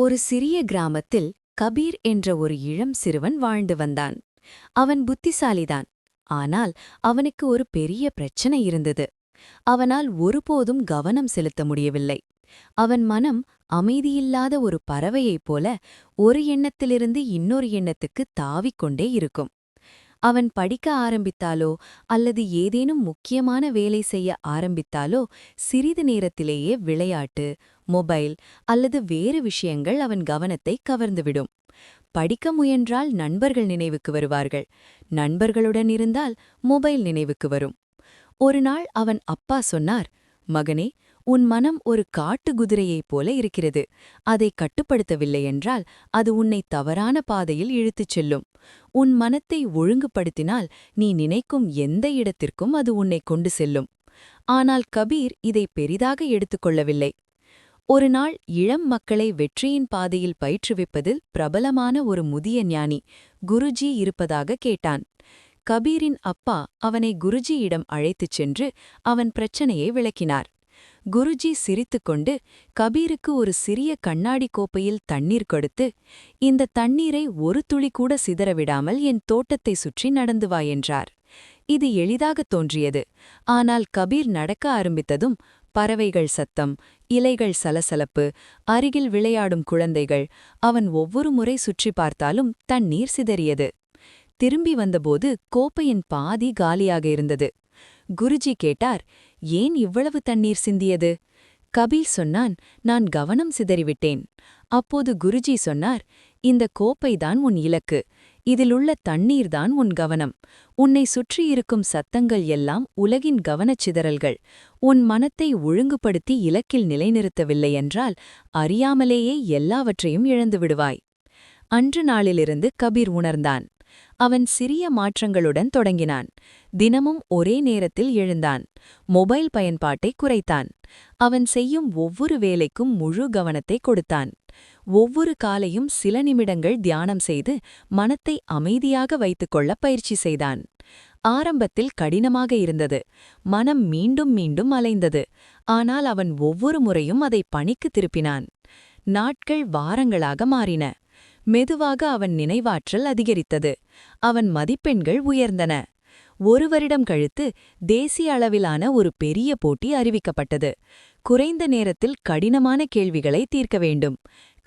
ஒரு சிறிய கிராமத்தில் கபீர் என்ற ஒரு இளம் சிறுவன் வாழ்ந்து வந்தான். அவன் புத்திசாலிதான். ஆனால் அவனுக்கு ஒரு பெரிய பிரச்சனை இருந்தது. அவனால் ஒருபோதும் கவனம் செலுத்த முடியவில்லை. அவன் மனம் அமைதியில்லாத ஒரு பறவையைப் போல ஒரு எண்ணத்திலிருந்து இன்னொரு எண்ணத்துக்கு தாவிக்கொண்டே இருக்கும். அவன் படிக்க ஆரம்பித்தாலோ அல்லது ஏதேனும் முக்கியமான வேலை செய்ய ஆரம்பித்தாலோ சிறிது நேரத்திலேயே விளையாட்டு, மொபைல் அல்லது வேறு விஷயங்கள் அவன் கவனத்தை கவர்ந்துவிடும். படிக்க முயன்றால் நண்பர்கள் நினைவுக்கு வருவார்கள். நண்பர்களுடன் இருந்தால் மொபைல் நினைவுக்கு வரும். ஒரு நாள் அவன் அப்பா சொன்னார், "மகனே, உன் மனம் ஒரு காட்டு குதிரையைப் போல இருக்கிறது. அதை கட்டுப்படுத்தவில்லையென்றால் அது உன்னை தவறான பாதையில் இழுத்துச் செல்லும். உன் மனத்தை ஒழுங்குபடுத்தினால் நீ நினைக்கும் எந்த இடத்திற்கும் அது உன்னை கொண்டு செல்லும்." ஆனால் கபீர் இதை பெரிதாக எடுத்துக்கொள்ளவில்லை. ஒரு நாள் இளம் மக்களை வெற்றியின் பாதையில் பயிற்றுவிப்பதில் பிரபலமான ஒரு முதிய ஞானி குருஜி இருப்பதாக கேட்டான். கபீரின் அப்பா அவனை குருஜியிடம் அழைத்துச் சென்று அவன் பிரச்சனையை விளக்கினார். குருஜி சிரித்துக்கொண்டு கபீருக்கு ஒரு சிறிய கண்ணாடி கோப்பையில் தண்ணீர் கொடுத்து, "இந்த தண்ணீரை ஒரு துளி கூட சிதறவிடாமல் என் தோட்டத்தை சுற்றி நடந்து வா" என்றார். இது எளிதாகத் தோன்றியது. ஆனால் கபீர் நடக்க ஆரம்பித்ததும் பறவைகள் சத்தம், இலைகள் சலசலப்பு, அருகில் விளையாடும் குழந்தைகள், அவன் ஒவ்வொரு முறை சுற்றி பார்த்தாலும் தண்ணீர் சிதறியது. திரும்பி வந்தபோது கோப்பையின் பாதி காலியாக இருந்தது. குருஜி கேட்டார், "ஏன் இவ்வளவு தண்ணீர் சிந்தியது?" கபீர் சொன்னான், "நான் கவனம் சிதறிவிட்டேன்." அப்போது குருஜி சொன்னார், "இந்த கோப்பைதான் உன் இலக்கு. இதிலுள்ள தண்ணீர்தான் உன் கவனம். உன்னை சுற்றியிருக்கும் சத்தங்கள் எல்லாம் உலகின் கவனச்சிதறல்கள். உன் மனத்தை ஒழுங்குபடுத்தி இலக்கில் நிலைநிறுத்தவில்லையென்றால் அறியாமலேயே எல்லாவற்றையும் இழந்து விடுவாய்." அன்று நாளிலிருந்து கபீர் உணர்ந்தான். அவன் சிறிய மாற்றங்களுடன் தொடங்கினான். தினமும் ஒரே நேரத்தில் எழுந்தான். மொபைல் பயன்பாட்டை குறைத்தான். அவன் செய்யும் ஒவ்வொரு வேலைக்கும் முழு கவனத்தை கொடுத்தான். ஒவ்வொரு காலையும் சில நிமிடங்கள் தியானம் செய்து மனத்தை அமைதியாக வைத்துக்கொள்ள பயிற்சி செய்தான். ஆரம்பத்தில் கடினமாக இருந்தது. மனம் மீண்டும் மீண்டும் அலைந்தது. ஆனால் அவன் ஒவ்வொரு முறையும் அதை பணிக்கு திருப்பினான். நாட்கள் வாரங்களாக மாறின. மெதுவாக அவன் நினைவாற்றல் அதிகரித்தது. அவன் மதிப்பெண்கள் உயர்ந்தன. ஒரு வருடம் கழித்து தேசிய அளவிலான ஒரு பெரிய போட்டி அறிவிக்கப்பட்டது. குறைந்த நேரத்தில் கடினமான கேள்விகளை தீர்க்க வேண்டும்.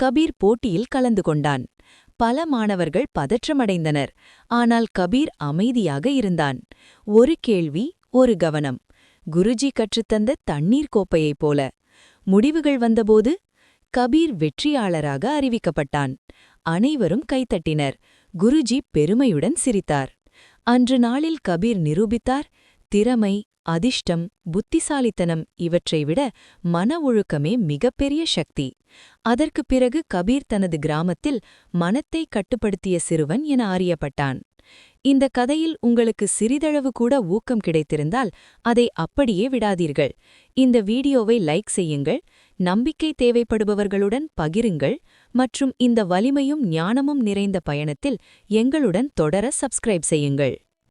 கபீர் போட்டியில் கலந்து கொண்டான். பல மாணவர்கள் பதற்றமடைந்தனர். ஆனால் கபீர் அமைதியாக இருந்தான். ஒரு கேள்வி, ஒரு கவனம். குருஜி கற்றுத்தந்த தண்ணீர் கோப்பையைப் போல. முடிவுகள் வந்தபோது கபீர் வெற்றியாளராக அறிவிக்கப்பட்டான். அனைவரும் கைத்தட்டினர். குருஜி பெருமையுடன் சிரித்தார். அன்று நாளில் கபீர் நிரூபித்தார், திறமை, அதிர்ஷ்டம், புத்திசாலித்தனம் இவற்றை விட மன ஒழுக்கமே மிகப்பெரிய சக்தி. அதற்குப் பிறகு கபீர் தனது கிராமத்தில் மனத்தை கட்டுப்படுத்திய சிறுவன் என அறியப்பட்டான். இந்த கதையில் உங்களுக்கு சிறிதளவு கூட ஊக்கம் கிடைத்திருந்தால் அதை அப்படியே விடாதீர்கள். இந்த வீடியோவை லைக் செய்யுங்கள், நம்பிக்கை தேவைப்படுபவர்களுடன் பகிருங்கள் மற்றும் இந்த வலிமையும் ஞானமும் நிறைந்த பயணத்தில் எங்களுடன் தொடர சப்ஸ்கிரைப் செய்யுங்கள்.